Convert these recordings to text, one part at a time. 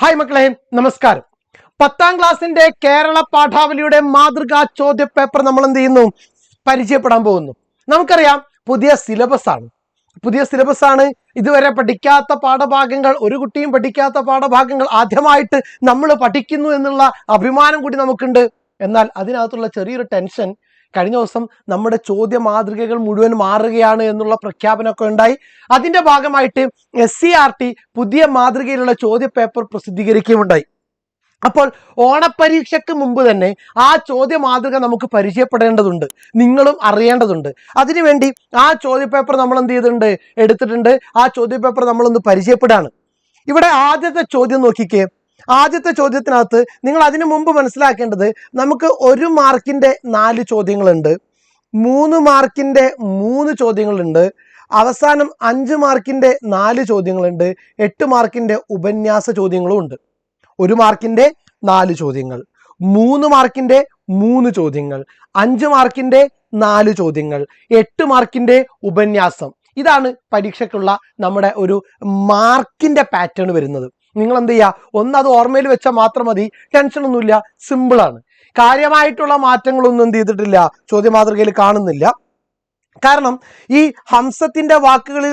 Hi മക്കളെ, നമസ്കാരം. 10ാം ക്ലാസ്സിന്റെ കേരള പാഠാവലിയുടെ മാതൃകാ ചോദ്യ പേപ്പർ നമ്മൾ എന്ത് ചെയ്യുന്നു? പരിചയപ്പെടാൻ പോകുന്നു. നമുക്കറിയാം, പുതിയ സിലബസ് ആണ്. ഇതുവരെ പഠിക്കാത്ത പാഠഭാഗങ്ങൾ, ഒരു കുട്ടിയും പഠിക്കാത്ത പാഠഭാഗങ്ങൾ ആദ്യമായിട്ട് നമ്മൾ പഠിക്കുന്നു എന്നുള്ള അഭിമാനം കൂടി നമുക്കുണ്ട്. എന്നാൽ അതിനകത്തുള്ള ചെറിയൊരു ടെൻഷൻ, കഴിഞ്ഞ ദിവസം നമ്മുടെ ചോദ്യ മാതൃകകൾ മുഴുവൻ മാറുകയാണ് എന്നുള്ള പ്രഖ്യാപനമൊക്കെ ഉണ്ടായി. അതിന്റെ ഭാഗമായിട്ട് SCERT പുതിയ മാതൃകയിലുള്ള ചോദ്യ പേപ്പർ പ്രസിദ്ധീകരിക്കുകയുണ്ടായി. അപ്പോൾ ഓണപ്പരീക്ഷയ്ക്ക് മുമ്പ് തന്നെ ആ ചോദ്യ മാതൃക നമുക്ക് പരിചയപ്പെടേണ്ടതുണ്ട്, നിങ്ങളും അറിയേണ്ടതുണ്ട്. അതിനുവേണ്ടി ആ ചോദ്യ പേപ്പർ നമ്മൾ എന്ത് ചെയ്തിട്ടുണ്ട്? എടുത്തിട്ടുണ്ട്. ആ ചോദ്യ പേപ്പർ നമ്മളൊന്ന് പരിചയപ്പെടാണ്. ഇവിടെ ആദ്യത്തെ ചോദ്യം നോക്കിക്കേ. ആദ്യത്തെ ചോദ്യത്തിനകത്ത് നിങ്ങൾ അതിനു മുമ്പ് മനസ്സിലാക്കേണ്ടത്, നമുക്ക് 1 മാർക്കിന്റെ 4 ചോദ്യങ്ങളുണ്ട്, 3 മാർക്കിന്റെ 3 ചോദ്യങ്ങളുണ്ട്, അവസാനം 5 മാർക്കിന്റെ 4 ചോദ്യങ്ങളുണ്ട്, 8 മാർക്കിന്റെ ഉപന്യാസ ചോദ്യങ്ങളും ഉണ്ട്. 1 മാർക്കിന്റെ 4 ചോദ്യങ്ങൾ, 3 മാർക്കിന്റെ 3 ചോദ്യങ്ങൾ, 5 മാർക്കിന്റെ 4 ചോദ്യങ്ങൾ, 8 മാർക്കിന്റെ ഉപന്യാസം. ഇതാണ് പരീക്ഷയ്ക്കുള്ള നമ്മുടെ ഒരു മാർക്കിന്റെ പാറ്റേൺ വരുന്നത്. നിങ്ങൾ എന്ത് ചെയ്യുക? അത് ഓർമ്മയിൽ വെച്ചാൽ മാത്രം മതി, ടെൻഷൻ ഒന്നുമില്ല, സിമ്പിളാണ്. കാര്യമായിട്ടുള്ള മാറ്റങ്ങളൊന്നും എന്ത് ചെയ്തിട്ടില്ല, ചോദ്യമാതൃകയിൽ കാണുന്നില്ല. കാരണം ഈ ഹംസത്തിന്റെ വാക്കുകളിൽ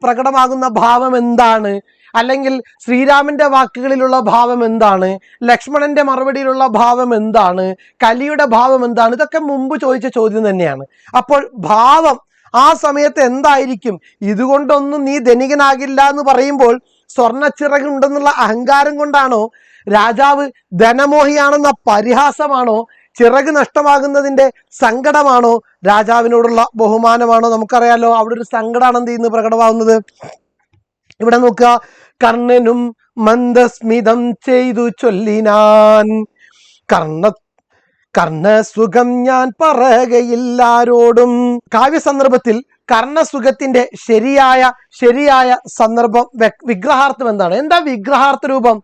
പ്രകടമാകുന്ന ഭാവം എന്താണ്, അല്ലെങ്കിൽ ശ്രീരാമന്റെ വാക്കുകളിലുള്ള ഭാവം എന്താണ്, ലക്ഷ്മണന്റെ മറുപടിയിലുള്ള ഭാവം എന്താണ്, കലിയുടെ ഭാവം എന്താണ്, ഇതൊക്കെ മുമ്പ് ചോദിച്ച ചോദ്യം തന്നെയാണ്. അപ്പോൾ ഭാവം ആ സമയത്ത് എന്തായിരിക്കും? ഇതുകൊണ്ടൊന്നും നീ ധനികനാകില്ല എന്ന് പറയുമ്പോൾ സ്വർണ്ണച്ചിറകുണ്ടെന്നുള്ള അഹങ്കാരം കൊണ്ടാണോ, രാജാവ് ധനമോഹിയാണെന്ന പരിഹാസമാണോ, ചിറക് നഷ്ടമാകുന്നതിന്റെ സങ്കടമാണോ, രാജാവിനോടുള്ള ബഹുമാനമാണോ? നമുക്കറിയാലോ, അവിടെ ഒരു സങ്കടമാണ് എന്ത് ചെയ്യുന്നത്, പ്രകടമാകുന്നത്. ഇവിടെ നോക്കുക, കർണനും മന്ദസ്മിതം ചെയ്തു ചൊല്ലിനാൻ, കർണസുഖം ഞാൻ പറയുകയില്ലാരോടും. കാവ്യസന്ദർഭത്തിൽ കർണസുഖത്തിന്റെ ശരിയായ സന്ദർഭം, വിഗ്രഹാർത്ഥം എന്താണ്? എന്താ വിഗ്രഹാർത്ഥ രൂപം?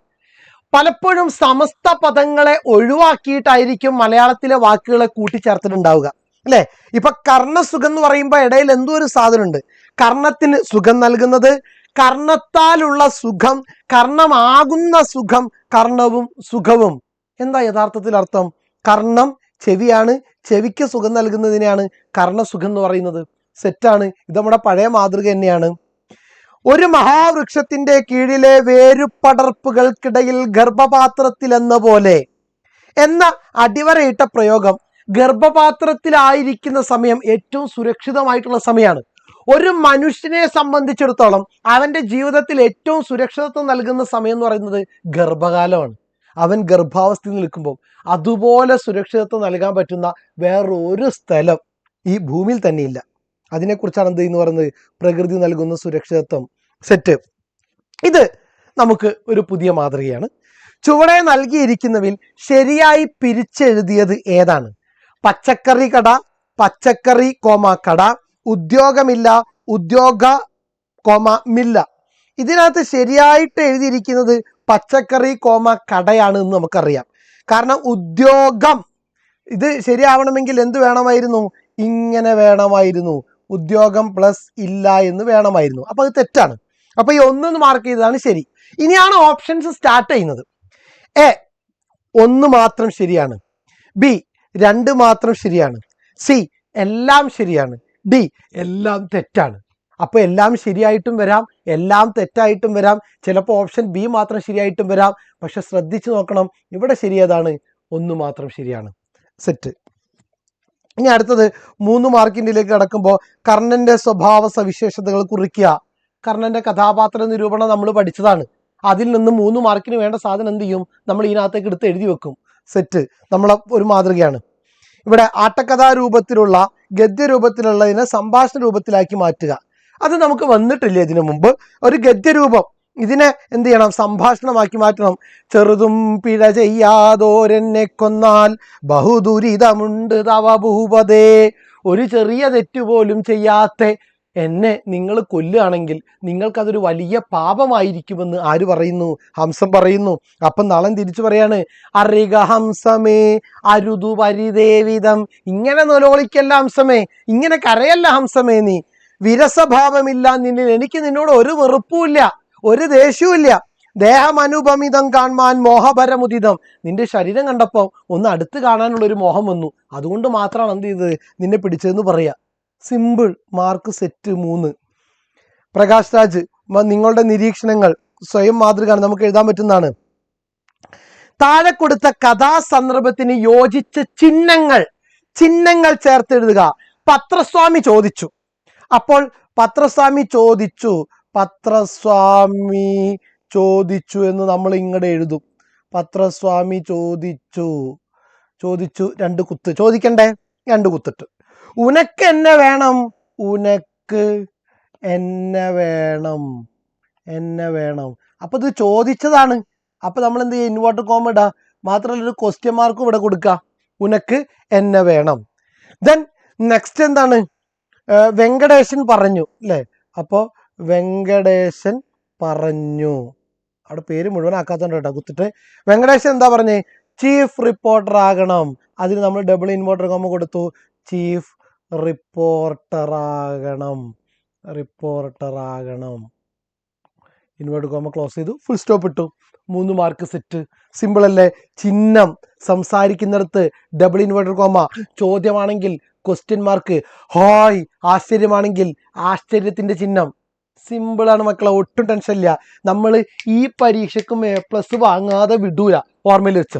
പലപ്പോഴും സമസ്ത പദങ്ങളെ ഒഴിവാക്കിയിട്ടായിരിക്കും മലയാളത്തിലെ വാക്കുകളെ കൂട്ടിച്ചേർത്തിട്ടുണ്ടാവുക, അല്ലെ? ഇപ്പൊ കർണസുഖം എന്ന് പറയുമ്പോൾ ഇടയിൽ എന്തോ ഒരു സാധനമുണ്ട്. കർണത്തിന് സുഖം നൽകുന്നത്, കർണത്താലുള്ള സുഖം, കർണമാകുന്ന സുഖം, കർണവും സുഖവും. എന്താ യഥാർത്ഥത്തിൽ അർത്ഥം? കർണം ചെവിയാണ്, ചെവിക്ക് സുഖം നൽകുന്നതിനെയാണ് കർണസുഖം എന്ന് പറയുന്നത്. സെറ്റാണ്. ഇത് നമ്മുടെ പഴയ മാതൃക തന്നെയാണ്. ഒരു മഹാവൃക്ഷത്തിന്റെ കീഴിലെ വേരുപടർപ്പുകൾക്കിടയിൽ ഗർഭപാത്രത്തിൽ എന്ന പോലെ എന്ന അടിവരയിട്ട പ്രയോഗം ഗർഭപാത്രത്തിലായിരിക്കുന്ന സമയം ഏറ്റവും സുരക്ഷിതമായിട്ടുള്ള സമയമാണ്. ഒരു മനുഷ്യനെ സംബന്ധിച്ചിടത്തോളം അവന്റെ ജീവിതത്തിൽ ഏറ്റവും സുരക്ഷിതത്വം നൽകുന്ന സമയം എന്ന് പറയുന്നത് ഗർഭകാലമാണ്. അവൻ ഗർഭാവസ്ഥയിൽ നിൽക്കുമ്പോൾ അതുപോലെ സുരക്ഷിതത്വം നൽകാൻ പറ്റുന്ന വേറൊരു സ്ഥലം ഈ ഭൂമിയിൽ തന്നെയില്ല. അതിനെക്കുറിച്ചാണ് എന്ത് എന്ന് പറയുന്നത്? പ്രകൃതി നൽകുന്ന സുരക്ഷിതത്വം. സെറ്റ്. ഇത് നമുക്ക് ഒരു പുതിയ മാതൃകയാണ്. ചുവടെ നൽകിയിരിക്കുന്നതിൽ ശരിയായി പിരിച്ചെഴുതിയത് ഏതാണ്? പച്ചക്കറി കട, പച്ചക്കറി കട, ഉദ്യോഗമില്ല, ഉദ്യോഗ മില്ല. ഇതിനകത്ത് ശരിയായിട്ട് എഴുതിയിരിക്കുന്നത് പച്ചക്കറി കടയാണ് എന്ന് നമുക്കറിയാം. കാരണം ഉദ്യോഗം, ഇത് ശരിയാവണമെങ്കിൽ എന്ത് വേണമായിരുന്നു? ഇങ്ങനെ വേണമായിരുന്നു, ഉദ്യോഗം പ്ലസ് ഇല്ല എന്ന് വേണമായിരുന്നു. അപ്പൊ അത് തെറ്റാണ്. അപ്പൊ ഈ 1 മാർക്ക് ചെയ്തതാണ് ശരി. ഇനിയാണ് ഓപ്ഷൻസ് സ്റ്റാർട്ട് ചെയ്യുന്നത്. എ 1 മാത്രം ശരിയാണ്, ബി 2 മാത്രം ശരിയാണ്, സി എല്ലാം ശരിയാണ്, ഡി എല്ലാം തെറ്റാണ്. അപ്പൊ എല്ലാം ശരിയായിട്ടും വരാം, എല്ലാം തെറ്റായിട്ടും വരാം, ചിലപ്പോൾ ഓപ്ഷൻ ബി മാത്രം ശരിയായിട്ടും വരാം. പക്ഷെ ശ്രദ്ധിച്ചു നോക്കണം, ഇവിടെ ശരിയേതാണ്? 1 മാത്രം ശരിയാണ്. സെറ്റ്. ഇനി അടുത്തത് 3 മാർക്കിൻ്റെയിലേക്ക് കടക്കുമ്പോൾ കർണന്റെ സ്വഭാവ സവിശേഷതകൾ കുറിക്കുക. കർണന്റെ കഥാപാത്ര നിരൂപണം നമ്മൾ പഠിച്ചതാണ്. അതിൽ നിന്ന് 3 മാർക്കിന് വേണ്ട സാധനം എന്ത് ചെയ്യും? നമ്മൾ ഇതിനകത്തേക്ക് എടുത്ത് എഴുതി വെക്കും. സെറ്റ്. നമ്മളെ ഒരു മാതൃകയാണ്. ഇവിടെ ആട്ടക്കഥാരൂപത്തിലുള്ള ഗദ്യരൂപത്തിലുള്ളതിനെ സംഭാഷണ രൂപത്തിലാക്കി മാറ്റുക. അത് നമുക്ക് വന്നിട്ടില്ല ഇതിനു മുമ്പ്. ഒരു ഗദ്യരൂപം, ഇതിനെ എന്ത് ചെയ്യണം? സംഭാഷണമാക്കി മാറ്റണം. ചെറുതും പിഴ ചെയ്യാതോരെന്നെ കൊന്നാൽ ബഹുദുരിതമുണ്ട് തവ ഭൂപതേ. ഒരു ചെറിയ തെറ്റുപോലും ചെയ്യാത്ത എന്നെ നിങ്ങൾ കൊല്ലുകയാണെങ്കിൽ നിങ്ങൾക്കതൊരു വലിയ പാപമായിരിക്കുമെന്ന് ആര് പറയുന്നു? ഹംസം പറയുന്നു. അപ്പം നളൻ തിരിച്ചു പറയാണ്, അറിക ഹംസമേ അരുതു പരിദേവിതം. ഇങ്ങനെ നൊലോളിക്കല്ല ഹംസമേ, ഇങ്ങനെ കരയല്ല ഹംസമേ, നീ വിരസഭാവമില്ല നിന്നിൽ, എനിക്ക് നിന്നോട് ഒരു വെറുപ്പുമില്ല, ഒരു ദേഷ്യവും ഇല്ല. ദേഹമനുപമിതം കാൺമാൻ മോഹപരമുദിതം. നിന്റെ ശരീരം കണ്ടപ്പോൾ ഒന്ന് അടുത്ത് കാണാനുള്ളൊരു മോഹം വന്നു, അതുകൊണ്ട് മാത്രമാണ് എന്ത് ചെയ്തത് നിന്നെ പിടിച്ചതെന്ന് പറയാ. Simple. Mark set 3. Prakash Raj, നിങ്ങളുടെ നിരീക്ഷണങ്ങൾ സ്വയം മാതൃകയാണ്, നമുക്ക് എഴുതാൻ പറ്റുന്നതാണ്. താഴെ കൊടുത്ത കഥാസന്ദർഭത്തിന് യോജിച്ച ചിഹ്നങ്ങൾ ചേർത്തെഴുതുക. പത്രസ്വാമി ചോദിച്ചു. അപ്പോൾ പത്രസ്വാമി ചോദിച്ചു എന്ന് നമ്മൾ ഇങ്ങോട്ട് എഴുതും. പത്രസ്വാമി ചോദിച്ചു 2 കുത്ത് ചോദിക്കണ്ടേ, 2 കുത്തിട്ട്. ഉനക്ക് എന്നെ വേണം, ഉനക്ക് എന്നെ വേണം. അപ്പൊ ഇത് ചോദിച്ചതാണ്. അപ്പൊ നമ്മൾ എന്ത് ചെയ്യും, ഇൻവേർട്ടർ കോമ ഇടാ. മാത്രമല്ല ഒരു ക്വസ്റ്റ്യൻ മാർക്കും ഇവിടെ കൊടുക്കുക, ഉനക്ക് എന്നെ വേണം. ദെൻ നെക്സ്റ്റ് എന്താണ്, വെങ്കടേശൻ പറഞ്ഞു അല്ലേ. അപ്പോൾ വെങ്കടേശൻ പറഞ്ഞു, അവിടെ പേര് മുഴുവൻ ആക്കാത്തോണ്ട് കേട്ടോ കുത്തിട്ട്. വെങ്കടേശൻ എന്താ പറഞ്ഞേ, ചീഫ് റിപ്പോർട്ടർ ആകണം. അതിന് നമ്മൾ ഡബിൾ ഇൻവേർട്ടർ കോമ കൊടുത്തു, ചീഫ് റിപ്പോർട്ടർ ആകണം. ഇൻവേർട്ടർ കോമ ക്ലോസ് ചെയ്തു, ഫുൾ സ്റ്റോപ്പ് ഇട്ടു. 3 മാർക്ക് സെറ്റ്. സിമ്പിൾ അല്ലേ. ചിഹ്നം സംസാരിക്കുന്നിടത്ത് ഡബിൾ ഇൻവേർട്ടർ കോമ, ചോദ്യമാണെങ്കിൽ ക്വസ്റ്റ്യൻ മാർക്ക്, ഹായ് ആശ്ചര്യമാണെങ്കിൽ ആശ്ചര്യത്തിന്റെ ചിഹ്നം. സിമ്പിളാണ് മക്കളെ, ഒട്ടും ടെൻഷൻ ഇല്ല. നമ്മൾ ഈ പരീക്ഷയ്ക്കും A+ വാങ്ങാതെ വിടൂല, ഓർമ്മയിൽ വെച്ചു.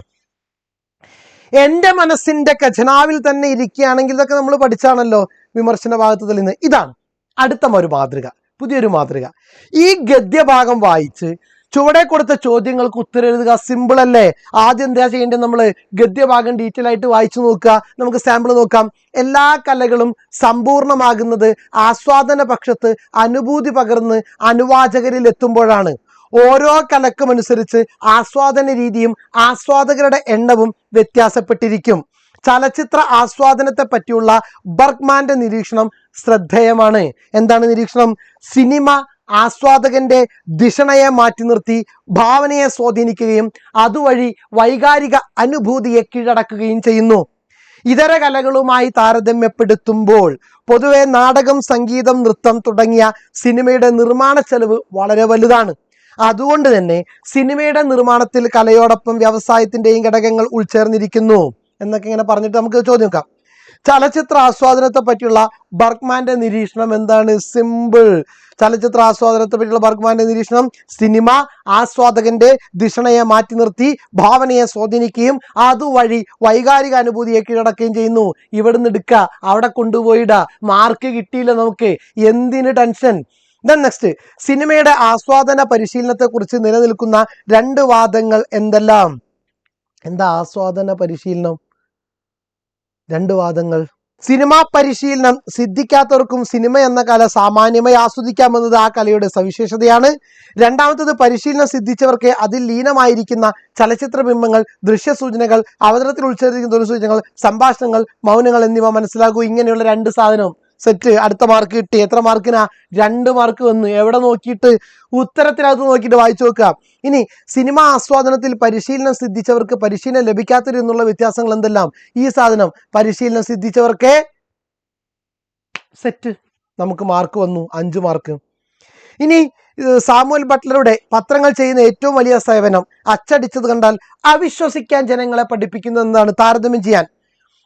എൻ്റെ മനസ്സിന്റെ ഖജനാവിൽ തന്നെ ഇരിക്കുകയാണെങ്കിൽ, ഇതൊക്കെ നമ്മൾ പഠിച്ചാണല്ലോ വിമർശന ഭാഗത്തിൽ നിന്ന്. ഇതാണ് അടുത്ത ഒരു മാതൃക, പുതിയൊരു മാതൃക. ഈ ഗദ്യഭാഗം വായിച്ച് ചുവടെ കൊടുത്ത ചോദ്യങ്ങൾക്ക് ഉത്തരം എഴുതുക. സിമ്പിൾ അല്ലേ. ആദ്യം എന്താ ചെയ്യേണ്ടത്, നമ്മൾ ഗദ്യഭാഗം ഡീറ്റെയിൽ ആയിട്ട് വായിച്ചു നോക്കുക. നമുക്ക് സാമ്പിൾ നോക്കാം. എല്ലാ കലകളും സമ്പൂർണ്ണമാകുന്നത് ആസ്വാദന പക്ഷത്ത് അനുഭൂതി പകർന്ന് അനുവാചകരിൽ എത്തുമ്പോഴാണ്. ഓരോ കലക്കും അനുസരിച്ച് ആസ്വാദന രീതിയും ആസ്വാദകരുടെ എണ്ണവും വ്യത്യാസപ്പെട്ടിരിക്കും. ചലച്ചിത്ര ആസ്വാദനത്തെ പറ്റിയുള്ള ബർഗ്മാന്റെ നിരീക്ഷണം ശ്രദ്ധേയമാണ്. എന്താണ് നിരീക്ഷണം? സിനിമ ആസ്വാദകന്റെ ധിഷണയെ മാറ്റി നിർത്തി ഭാവനയെ സ്വാധീനിക്കുകയും അതുവഴി വൈകാരിക അനുഭൂതിയെ കീഴടക്കുകയും ചെയ്യുന്നു. ഇതര കലകളുമായി താരതമ്യപ്പെടുത്തുമ്പോൾ പൊതുവെ നാടകം, സംഗീതം, നൃത്തം തുടങ്ങിയ സിനിമയുടെ നിർമ്മാണ ചെലവ് വളരെ വലുതാണ്. അതുകൊണ്ട് തന്നെ സിനിമയുടെ നിർമ്മാണത്തിൽ കലയോടൊപ്പം വ്യവസായത്തിന്റെയും ഘടകങ്ങൾ ഉൾച്ചേർന്നിരിക്കുന്നു എന്നൊക്കെ ഇങ്ങനെ പറഞ്ഞിട്ട് നമുക്ക് ചോദ്യം നോക്കാം. ചലച്ചിത്ര ആസ്വാദനത്തെ പറ്റിയുള്ള ബർഗ്മാന്റെ നിരീക്ഷണം എന്താണ്? സിമ്പിൾ. ചലച്ചിത്ര ആസ്വാദനത്തെ പറ്റിയുള്ള ബർഗ്മാന്റെ നിരീക്ഷണം, സിനിമ ആസ്വാദകന്റെ ധിഷണയെ മാറ്റി നിർത്തി ഭാവനയെ സ്വാധീനിക്കുകയും അതുവഴി വൈകാരിക അനുഭൂതിയെ കീഴടക്കുകയും ചെയ്യുന്നു. ഇവിടുന്ന് എടുക്കുക, അവിടെ കൊണ്ടുപോയിടുക. മാർക്ക് കിട്ടിയില്ല നമുക്ക്, എന്തിന് ടെൻഷൻ? ദെൻ നെക്സ്റ്റ്, സിനിമയുടെ ആസ്വാദന പരിശീലനത്തെ കുറിച്ച് നിലനിൽക്കുന്ന 2 വാദങ്ങൾ എന്തെല്ലാം? എന്താ ആസ്വാദന പരിശീലനം? 2 വാദങ്ങൾ. സിനിമാ പരിശീലനം സിദ്ധിക്കാത്തവർക്കും സിനിമ എന്ന കല സാമാന്യമായി ആസ്വദിക്കാമെന്നത് ആ കലയുടെ സവിശേഷതയാണ്. രണ്ടാമത്തത്, പരിശീലനം സിദ്ധിച്ചവർക്ക് അതിൽ ലീനമായിരിക്കുന്ന ചലച്ചിത്ര ബിംബങ്ങൾ, ദൃശ്യസൂചനകൾ, അവതരണത്തിൽ ഉൾച്ചേർത്തിരിക്കുന്ന സൂചനകൾ, സംഭാഷണങ്ങൾ, മൗനങ്ങൾ എന്നിവ മനസ്സിലാക്കൂ. ഇങ്ങനെയുള്ള 2 സാധനം സെറ്റ്. അടുത്ത മാർക്ക് കിട്ടി. എത്ര മാർക്കിനാ? 2 മാർക്ക് വന്നു. എവിടെ നോക്കിയിട്ട്? ഉത്തരത്തിനകത്ത് നോക്കിയിട്ട് വായിച്ചു നോക്കുക. ഇനി സിനിമ ആസ്വാദനത്തിൽ പരിശീലനം സിദ്ധിച്ചവർക്ക് പരിശീലനം ലഭിക്കാത്തവർ എന്നുള്ള വ്യത്യാസങ്ങൾ എന്തെല്ലാം? ഈ സാധനം പരിശീലനം സിദ്ധിച്ചവർക്ക് സെറ്റ്. നമുക്ക് മാർക്ക് വന്നു, 5 മാർക്ക്. ഇനി സാമുവൽ ബട്ട്ലറുടെ പത്രങ്ങൾ ചെയ്യുന്ന ഏറ്റവും വലിയ സേവനം അച്ചടിച്ചത് കണ്ടാൽ അവിശ്വസിക്കാൻ ജനങ്ങളെ പഠിപ്പിക്കുന്നത് എന്താണ്? താരതമ്യം ചെയ്യാൻ.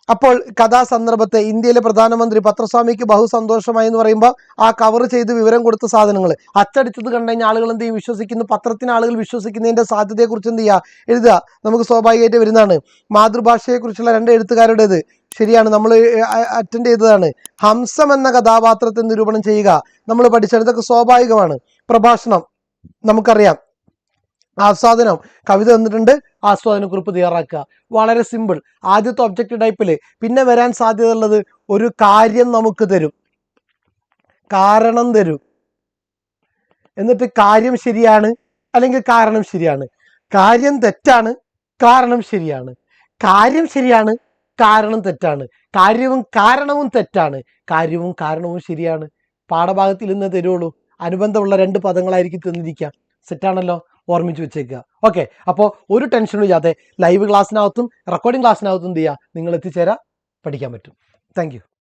അപ്പോൾ കഥാസന്ദർഭത്തെ ഇന്ത്യയിലെ പ്രധാനമന്ത്രി പത്രസ്വാമിക്ക് ബഹുസന്തോഷമായി എന്ന് പറയുമ്പോൾ ആ കവർ ചെയ്ത് വിവരം കൊടുത്ത സാധനങ്ങൾ അച്ചടിച്ചത് കണ്ടു കഴിഞ്ഞാൽ ആളുകൾ എന്ത് ചെയ്യും? വിശ്വസിക്കുന്നു. പത്രത്തിന് ആളുകൾ വിശ്വസിക്കുന്നതിന്റെ സാധ്യതയെക്കുറിച്ച് എന്ത് ചെയ്യുക? എഴുതുക. നമുക്ക് സ്വാഭാവികമായിട്ട് വരുന്നതാണ്. മാതൃഭാഷയെക്കുറിച്ചുള്ള 2 എഴുത്തുകാരുടേത് ശരിയാണ്, നമ്മൾ അറ്റൻഡ് ചെയ്തതാണ്. ഹംസം എന്ന കഥാപാത്രത്തെ നിരൂപണം ചെയ്യുക നമ്മൾ പഠിച്ചെടുത്തൊക്കെ സ്വാഭാവികമാണ്. പ്രഭാഷണം നമുക്കറിയാം. ആസ്വാദനം, കവിത തന്നിട്ടുണ്ട്, ആസ്വാദന കുറിപ്പ് തയ്യാറാക്കുക. വളരെ സിമ്പിൾ. ആദ്യത്തെ ഒബ്ജക്റ്റ് ടൈപ്പില് പിന്നെ വരാൻ സാധ്യതയുള്ളത് ഒരു കാര്യം നമുക്ക് തരും, കാരണം തരും, എന്നിട്ട് കാര്യം ശരിയാണ് അല്ലെങ്കിൽ കാരണം ശരിയാണ്, കാര്യം തെറ്റാണ്, കാരണം ശരിയാണ്, കാര്യം ശരിയാണ്, കാരണം തെറ്റാണ്, കാര്യവും കാരണവും തെറ്റാണ്, കാര്യവും കാരണവും ശരിയാണ്. പാഠഭാഗത്തിൽ ഇന്ന് തരുള്ളൂ. അനുബന്ധമുള്ള 2 പദങ്ങളായിരിക്കും തന്നിരിക്കുക. സെറ്റാണല്ലോ, ഓർമ്മിച്ച് വെച്ചേക്കുക. ഓക്കെ, അപ്പോൾ ഒരു ടെൻഷനും ഇല്ലാതെ ലൈവ് ക്ലാസ്സിനകത്തും റെക്കോർഡിംഗ് ക്ലാസ്സിനകത്തും എന്ത് ചെയ്യുക? നിങ്ങൾ എത്തിച്ചേരാൻ പഠിക്കാൻ പറ്റും. Thank you.